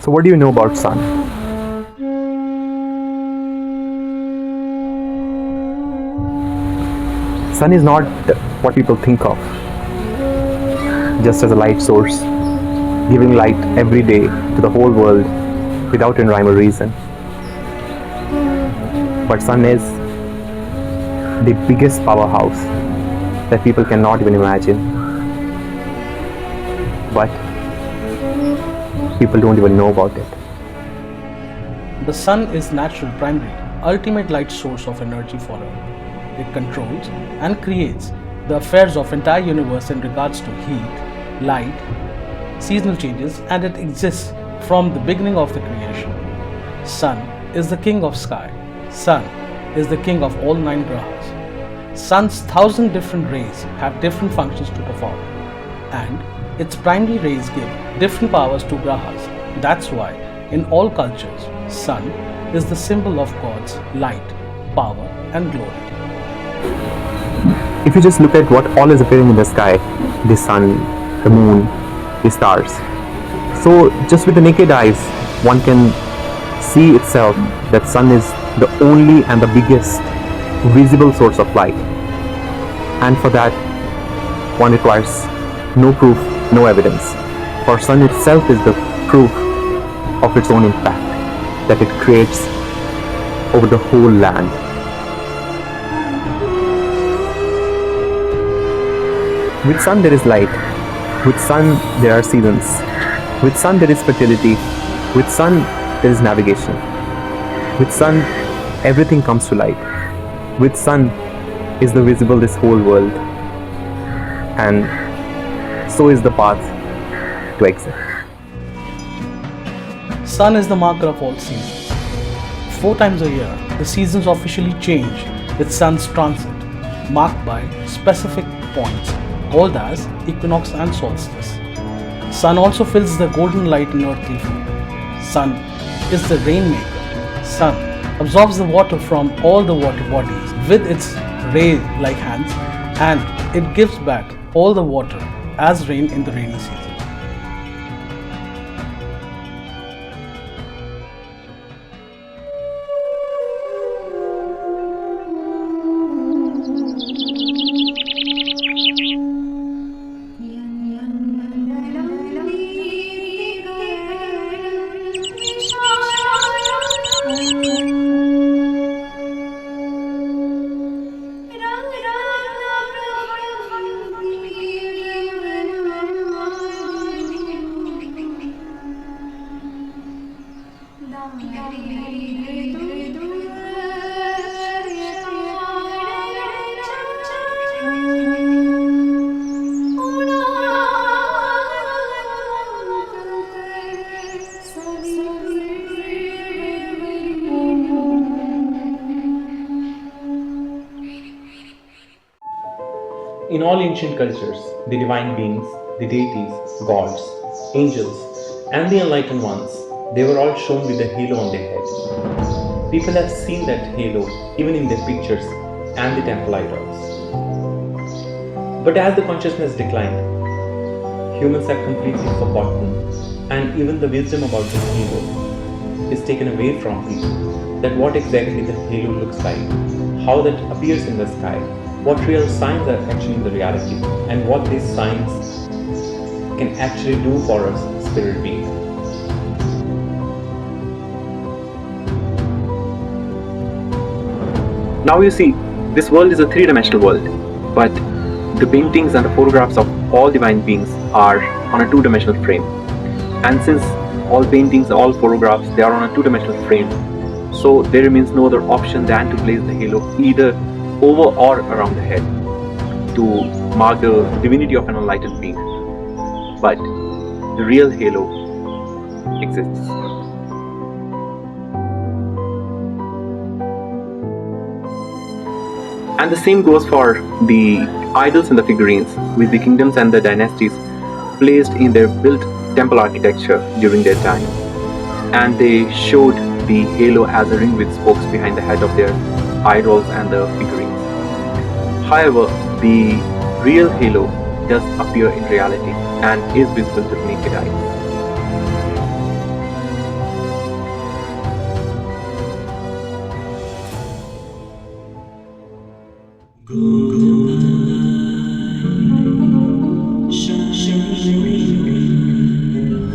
So what do you know about sun? Sun is not what people think of, just as a light source, giving light every day to the whole world without any rhyme or reason. But sun is the biggest powerhouse that people cannot even imagine. But people don't even know about it. The sun is natural, primary, ultimate light source of energy for Earth. It controls and creates the affairs of entire universe in regards to heat, light, seasonal changes, and it exists from the beginning of the creation. Sun is the king of sky. Sun is the king of all 9 grahas. Sun's 1,000 different rays have different functions to perform, and its primary rays give different powers to grahas. That's why in all cultures, sun is the symbol of God's light, power and glory. If you just look at what all is appearing in the sky, the sun, the moon, the stars. So just with the naked eyes, one can see itself that sun is the only and the biggest visible source of light. And for that, one requires no proof, no evidence. For sun itself is the proof of its own impact that it creates over the whole land. With sun there is light. With sun there are seasons. With sun there is fertility. With sun there is navigation. With sun everything comes to light. With sun is the visible this whole world. And so is the path to exit. Sun is the marker of all seasons. 4 times a year, the seasons officially change with sun's transit, marked by specific points called as equinox and solstice. Sun also fills the golden light in earthly form. Sun is the rainmaker. Sun absorbs the water from all the water bodies with its ray-like hands, and it gives back all the water as rain in the rainy season. In all ancient cultures, the divine beings, the deities, gods, angels, and the enlightened ones, they were all shown with a halo on their heads. People have seen that halo even in their pictures and the temple idols. But as the consciousness declined, humans have completely forgotten, and even the wisdom about the halo is taken away from people. That what exactly the halo looks like, how that appears in the sky, what real signs are actually in the reality, and what these signs can actually do for us spirit beings. Now you see, this world is a three-dimensional world, but the paintings and the photographs of all divine beings are on a two-dimensional frame. And since all paintings, all photographs, they are on a two-dimensional frame, so there remains no other option than to place the halo either over or around the head to mark the divinity of an enlightened being. But the real halo exists. And the same goes for the idols and the figurines, with the kingdoms and the dynasties placed in their built temple architecture during their time. And they showed the halo as a ring with spokes behind the head of their idols and the figurines. However, the real halo does appear in reality and is visible to the naked eye.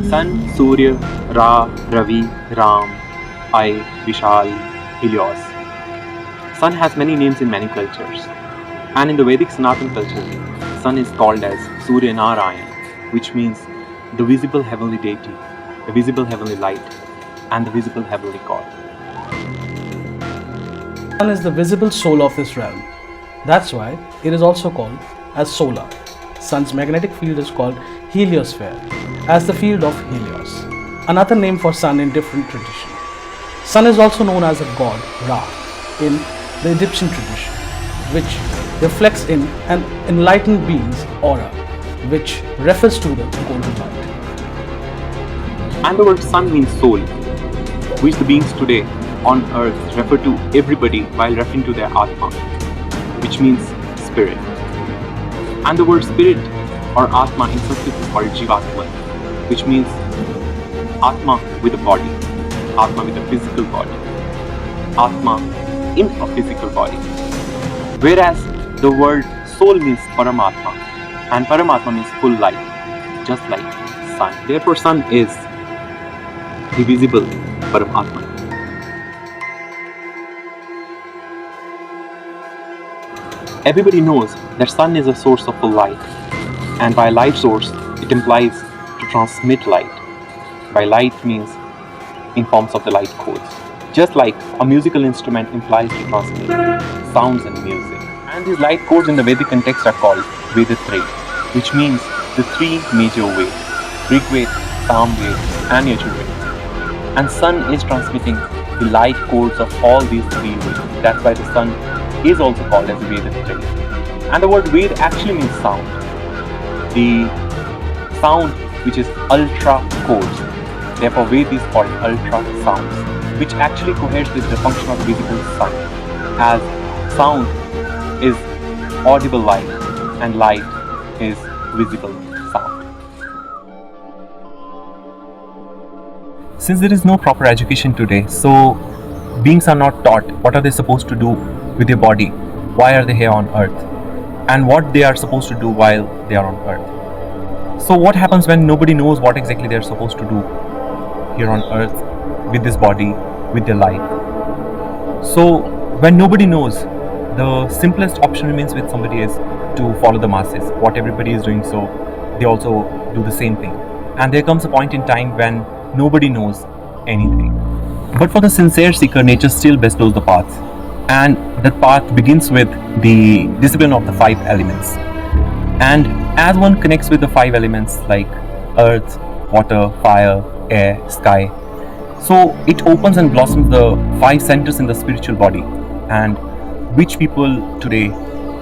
Sun, Surya, Ra, Ravi, Ram, I, Vishal, Helios. Sun has many names in many cultures. And in the Vedic Sanatana culture, Sun is called as Surya Narayan, which means the visible heavenly deity, the visible heavenly light, and the visible heavenly God. Sun is the visible soul of this realm. That's why it is also called as solar. Sun's magnetic field is called heliosphere, as the field of Helios, another name for sun in different traditions. Sun is also known as a god, Ra, in the Egyptian tradition, which reflects in an enlightened being's aura, which refers to the golden light. And the word sun means soul, which the beings today on earth refer to everybody while referring to their Atma, which means spirit. And the word spirit or Atma in Sanskrit is called Jivatma, which means Atma with a body, Atma with a physical body, Atma in a physical body. Whereas the word soul means Paramatma, and Paramatma means full light, just like sun. Therefore, sun is the visible Paramatma. Everybody knows that sun is a source of full light, and by light source it implies to transmit light. By light means in forms of the light codes, just like a musical instrument implies to transmit sounds and music. And these light codes in the Vedic context are called Vedatraya, which means the three major Veds: Rig Veda, Sam Veda, and Yajur Veda. And sun is transmitting the light codes of all these three Veds. That's why the sun is also called as Vedatraya. And the word Ved actually means sound. The sound which is ultra codes. Therefore, Ved is called ultra sounds, which actually coheres with the function of the visible sun, as sound is audible light and light is visible sound. Since there is no proper education today, so beings are not taught what are they supposed to do with their body, why are they here on earth, and what they are supposed to do while they are on earth. So what happens when nobody knows what exactly they are supposed to do here on earth with this body, with their life? So when nobody knows, the simplest option remains with somebody is to follow the masses. What everybody is doing, so they also do the same thing. And there comes a point in time when nobody knows anything. But for the sincere seeker, nature still bestows the path. And that path begins with the discipline of the 5 elements. And as one connects with the 5 elements like earth, water, fire, air, sky, so it opens and blossoms the 5 centers in the spiritual body, and which people today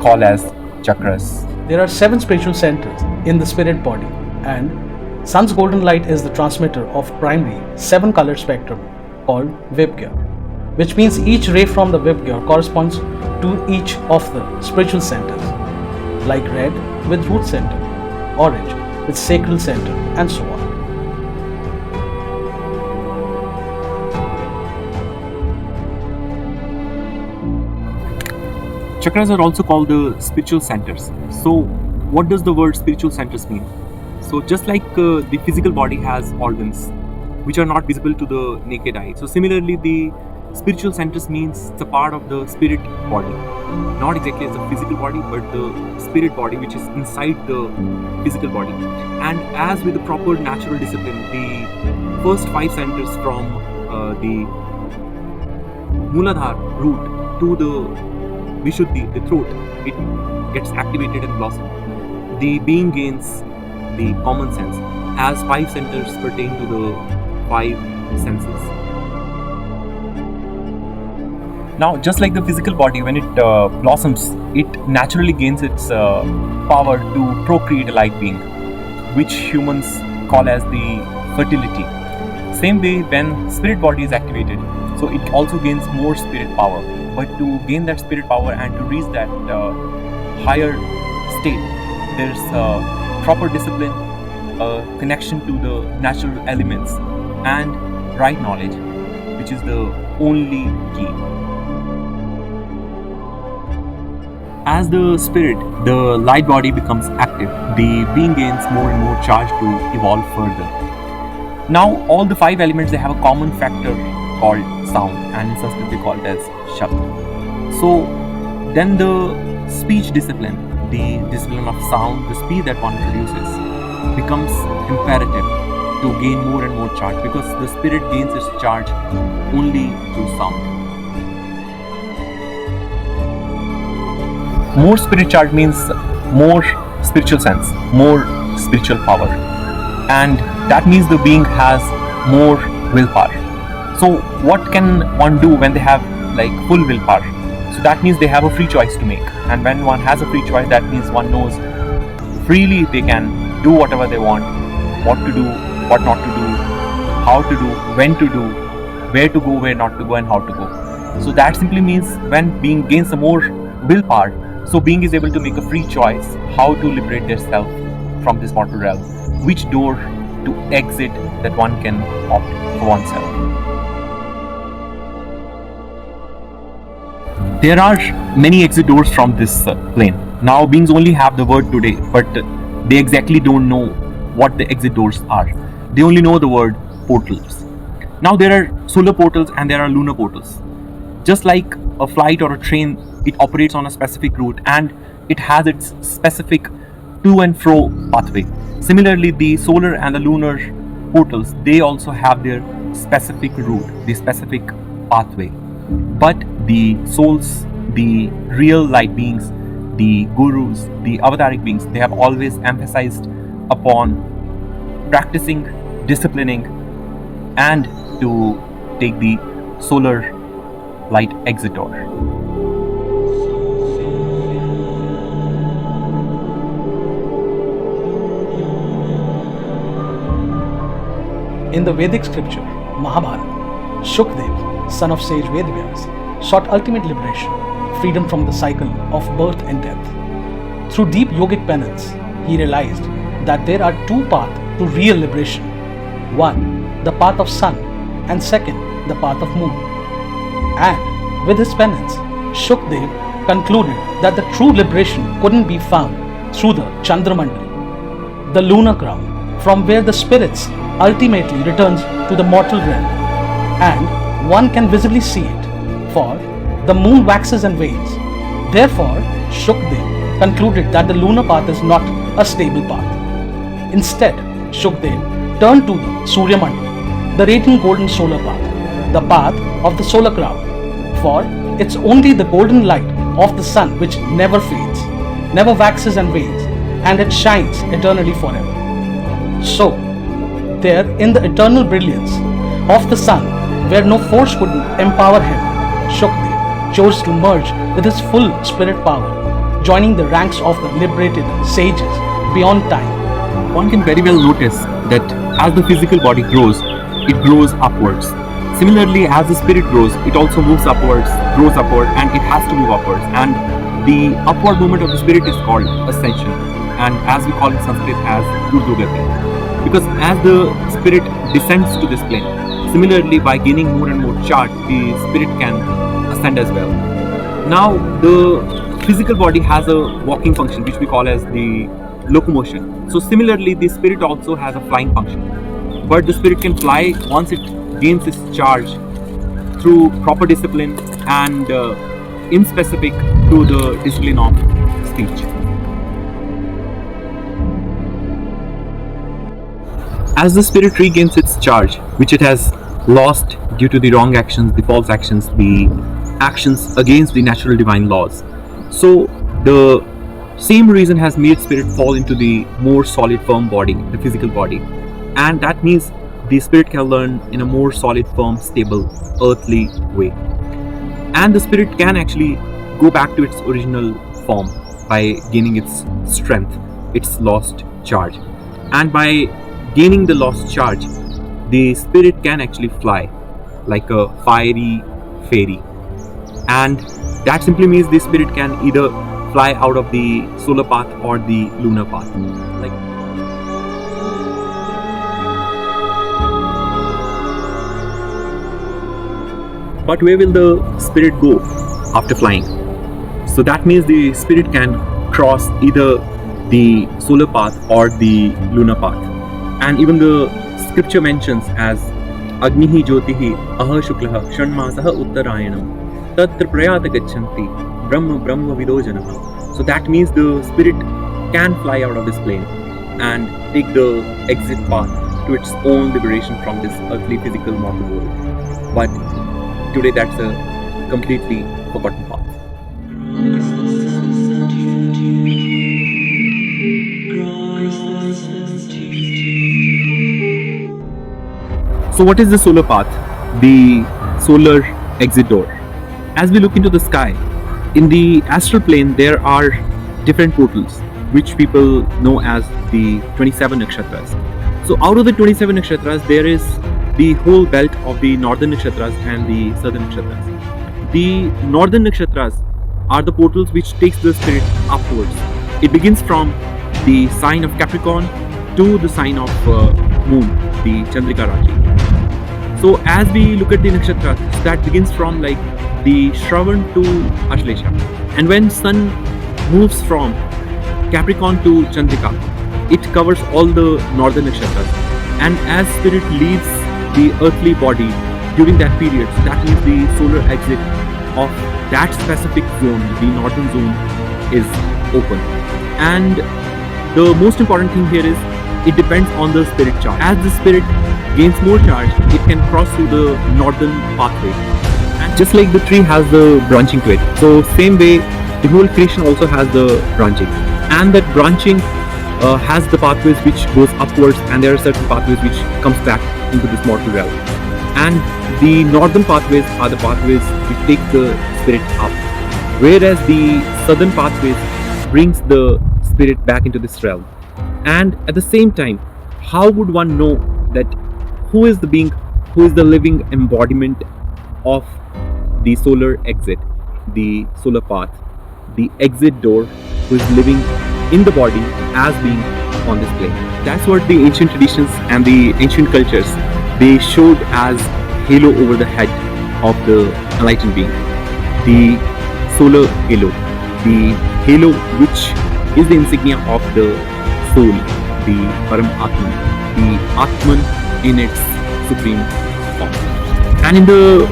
call as chakras. There are 7 spiritual centers in the spirit body, and sun's golden light is the transmitter of primary 7-color spectrum called Vibgyor, which means each ray from the Vibgyor corresponds to each of the spiritual centers, like red with root center, orange its sacral center, and so on. Chakras are also called the spiritual centers. So, what does the word spiritual centers mean? So, just like the physical body has organs which are not visible to the naked eye, so similarly, the spiritual centers means it's a part of the spirit body, not exactly as the physical body, but the spirit body which is inside the physical body. And as with the proper natural discipline, the first 5 centers from the Muladhara root to the Vishuddhi, the throat, it gets activated and blossomed. The being gains the common sense as 5 centers pertain to the 5 senses. Now, just like the physical body, when it blossoms, it naturally gains its power to procreate a light being, which humans call as the fertility. Same way, when spirit body is activated, so it also gains more spirit power. But to gain that spirit power and to reach that higher state, there's proper discipline, connection to the natural elements, and right knowledge, which is the only key. As the spirit, the light body becomes active, the being gains more and more charge to evolve further. Now, all the 5 elements, they have a common factor called sound, and in Sanskrit we call it as shabd. So then the speech discipline, the discipline of sound, the speech that one produces, becomes imperative to gain more and more charge, because the spirit gains its charge only through sound. More spirit charge means more spiritual sense, more spiritual power, and that means the being has more willpower. So what can one do when they have like full willpower? So that means they have a free choice to make, and when one has a free choice, that means one knows freely they can do whatever they want, what to do, what not to do, how to do, when to do, where to go, where not to go, and how to go. So that simply means when being gains some more willpower, so being is able to make a free choice how to liberate their self from this mortal realm, which door to exit that one can opt for oneself. There are many exit doors from this plane. Now beings only have the word today, but they exactly don't know what the exit doors are. They only know the word portals. Now there are solar portals and there are lunar portals. Just like a flight or a train, it operates on a specific route and it has its specific to and fro pathway. Similarly, the solar and the lunar portals, they also have their specific route, the specific pathway. But the souls, the real light beings, the gurus, the avataric beings, they have always emphasized upon practicing, disciplining, and to take the solar light exit door. In the Vedic scripture, Mahabharata, Shukdev, son of sage Vedavyas, sought ultimate liberation, freedom from the cycle of birth and death. Through deep yogic penance, he realized that there are 2 paths to real liberation. One, the path of sun, and second, the path of moon. And with his penance, Shukdev concluded that the true liberation couldn't be found through the Chandramandal, the lunar crown, from where the spirits ultimately returns to the mortal realm, and one can visibly see it, for the moon waxes and wanes. Therefore, Shukdev concluded that the lunar path is not a stable path. Instead, Shukdev turned to the Surya Mandal, the radiant golden solar path, the path of the solar crown, for it's only the golden light of the sun which never fades, never waxes and wanes, and it shines eternally forever. So, there in the eternal brilliance of the sun, where no force could empower him, Shukdev chose to merge with his full spirit power, joining the ranks of the liberated sages beyond time. One can very well notice that as the physical body grows, it grows upwards. Similarly, as the spirit grows, it also moves upwards, grows upward, and it has to move upwards. And the upward movement of the spirit is called ascension. and as we call in Sanskrit as Urdhvagati. Because as the spirit descends to this plane, similarly by gaining more and more charge, the spirit can ascend as well. Now the physical body has a walking function which we call as the locomotion. So similarly the spirit also has a flying function. But the spirit can fly once it gains its charge through proper discipline and in specific to the discipline of speech. As the spirit regains its charge, which it has lost due to the wrong actions, the false actions, the actions against the natural divine laws, so the same reason has made spirit fall into the more solid firm body, the physical body, and that means the spirit can learn in a more solid, firm, stable, earthly way. And the spirit can actually go back to its original form by gaining its strength, its lost charge. And by gaining the lost charge, the spirit can actually fly like a fiery fairy. And that simply means the spirit can either fly out of the solar path or the lunar path. But where will the spirit go after flying? So that means the spirit can cross either the solar path or the lunar path. And even the scripture mentions as Agnihi Jyotihi Aha Shuklaha Shanmasaha Uttarayanam Tatra Prayata Gachanti Brahma Brahma Vidojanaha. So that means the spirit can fly out of this plane and take the exit path to its own liberation from this earthly physical mortal world. But today that's a completely forgotten path. So what is the solar path? The solar exit door. As we look into the sky, in the astral plane there are different portals which people know as the 27 nakshatras. So out of the 27 nakshatras there is the whole belt of the northern nakshatras and the southern nakshatras. The northern nakshatras are the portals which takes the spirit upwards. It begins from the sign of Capricorn to the sign of moon, the Chandrika Raji. So as we look at the nakshatras, that begins from like the Shravan to Ashlesha. And when sun moves from Capricorn to Chandrika, it covers all the northern nakshatras. And as spirit leaves the earthly body during that period, so that means the solar exit of that specific zone, the northern zone, is open. And the most important thing here is it depends on the spirit charge. As the spirit gains more charge, it can cross through the northern pathway. And just like the tree has the branching to it, so same way the whole creation also has the branching. And that branching has the pathways which goes upwards, and there are certain pathways which comes back into this mortal realm. And the northern pathways are the pathways which take the spirit up, whereas the southern pathways brings the spirit back into this realm. And at the same time, how would one know that who is the being, who is the living embodiment of the solar exit, the solar path, the exit door, who is living in the body as being on this plane? That's what the ancient traditions and the ancient cultures, they showed as halo over the head of the enlightened being, the solar halo, the halo which is the insignia of the soul, the Param Atman, the Atman in its supreme form. And in the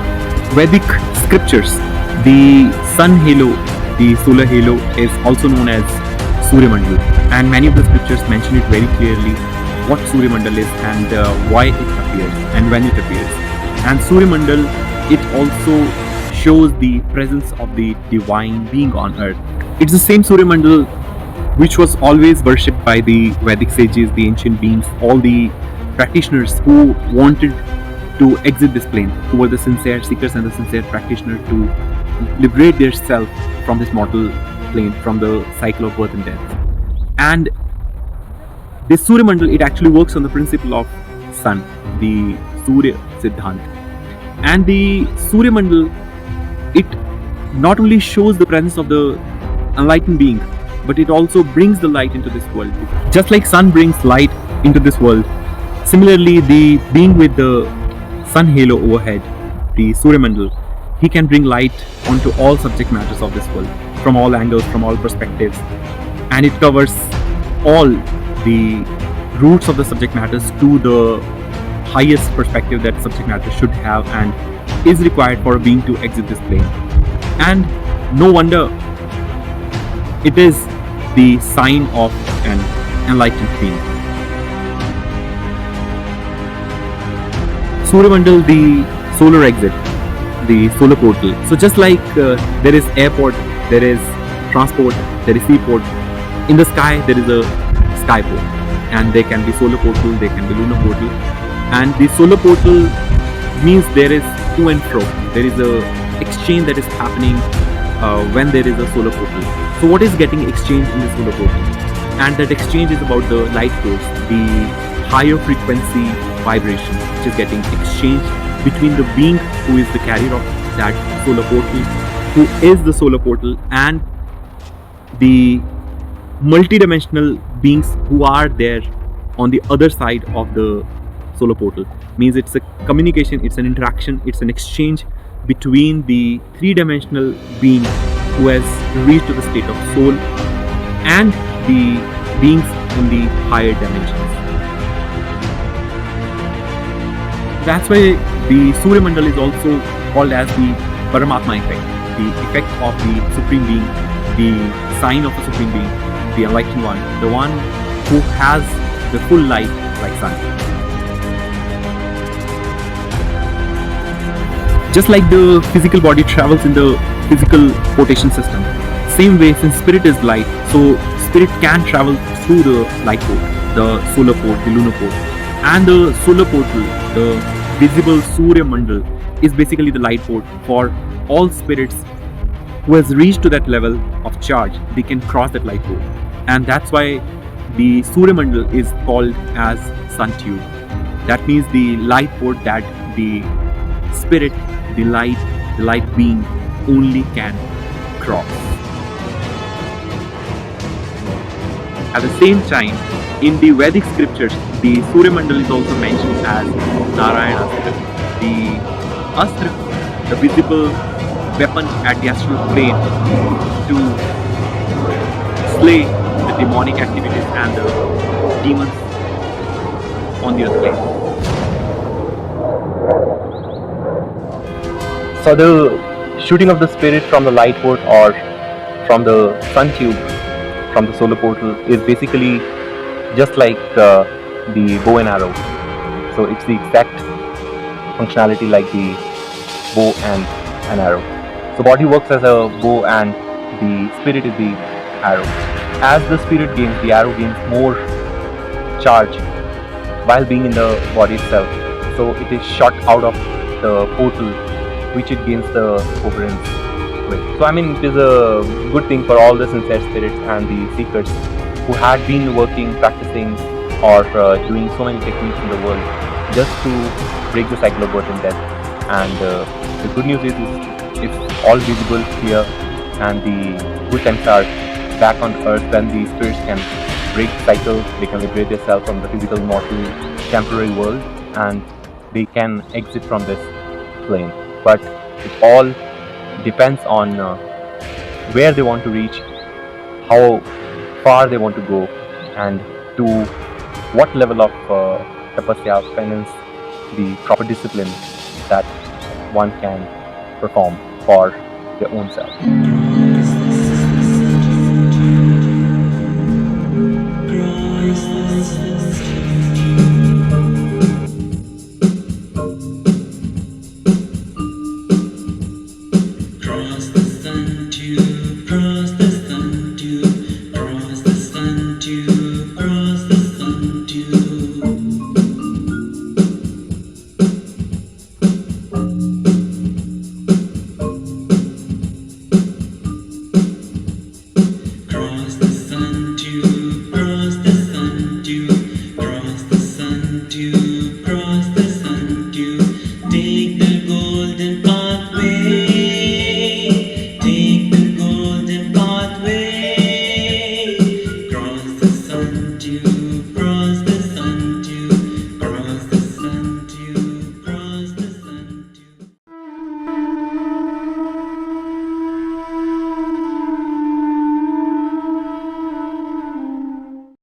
Vedic scriptures, the sun halo, the solar halo, is also known as Surya Mandal, and many of the scriptures mention it very clearly what Surya Mandal is and why it appears and when it appears. And Surya Mandal, it also shows the presence of the divine being on earth. It's the same Surya Mandal which was always worshipped by the Vedic sages, the ancient beings, all the practitioners who wanted to exit this plane, who were the sincere seekers and the sincere practitioners to liberate their self from this mortal plane, from the cycle of birth and death. And this Surya Mandal, it actually works on the principle of sun, the Surya Siddhant. And the Surya Mandal, it not only shows the presence of the enlightened being, but it also brings the light into this world. Just like sun brings light into this world, similarly the being with the sun halo overhead, the Surya Mandal, he can bring light onto all subject matters of this world, from all angles, from all perspectives, and it covers all the roots of the subject matters to the highest perspective that subject matter should have and is required for a being to exit this plane. And no wonder it is the sign of an enlightened being. Surya Mandal, the solar exit, the solar portal. So just like there is airport, there is transport, there is seaport, in the sky there is a sky port, and there can be solar portal, there can be lunar portal, and the solar portal means there is to and fro, there is a exchange that is happening when there is a solar portal. So what is getting exchanged in the solar portal? And that exchange is about the light force, the higher frequency vibration which is getting exchanged between the being who is the carrier of that solar portal, who is the solar portal, and the multidimensional beings who are there on the other side of the solar portal. Means it's a communication, it's an interaction, it's an exchange between the three-dimensional being who has reached to the state of soul and the beings in the higher dimensions. That's why the Surya Mandal is also called as the Paramatma effect, the effect of the Supreme Being, the sign of the Supreme Being, the enlightened one, the one who has the full light like sun. Just like the physical body travels in the physical rotation system, same way, since spirit is light, so spirit can travel through the light port, the solar port, the lunar port, and the solar portal, the visible Surya Mandal, is basically the light port for all spirits who has reached to that level of charge. They can cross that light port, and that's why the Surya Mandal is called as sun tube. That means the light port that the spirit, the light being only can cross. At the same time, in the Vedic scriptures, the Surya Mandal is also mentioned as Narayana Astra, the Astra, the visible weapon at the astral plane to slay the demonic activities and the demons on the earth plane. So the shooting of the spirit from the light port or from the sun tube, from the solar portal, is basically just like the bow and arrow. So it's the exact functionality like the bow and an arrow. So body works as a bow and the spirit is the arrow. As the spirit gains, the arrow gains more charge while being in the body itself. So it is shot out of the portal which it gains the coherence with. So I mean, it is a good thing for all the sincere spirits and the seekers who had been working, practicing, or doing so many techniques in the world just to break the cycle of birth and death. And the good news is it's all visible here, and the good times are back on earth when the spirits can break the cycle, they can liberate themselves from the physical, mortal, temporary world, and they can exit from this plane. But it all depends on where they want to reach, how far they want to go, and to what level of tapasya, penance, the proper discipline that one can perform for their own self.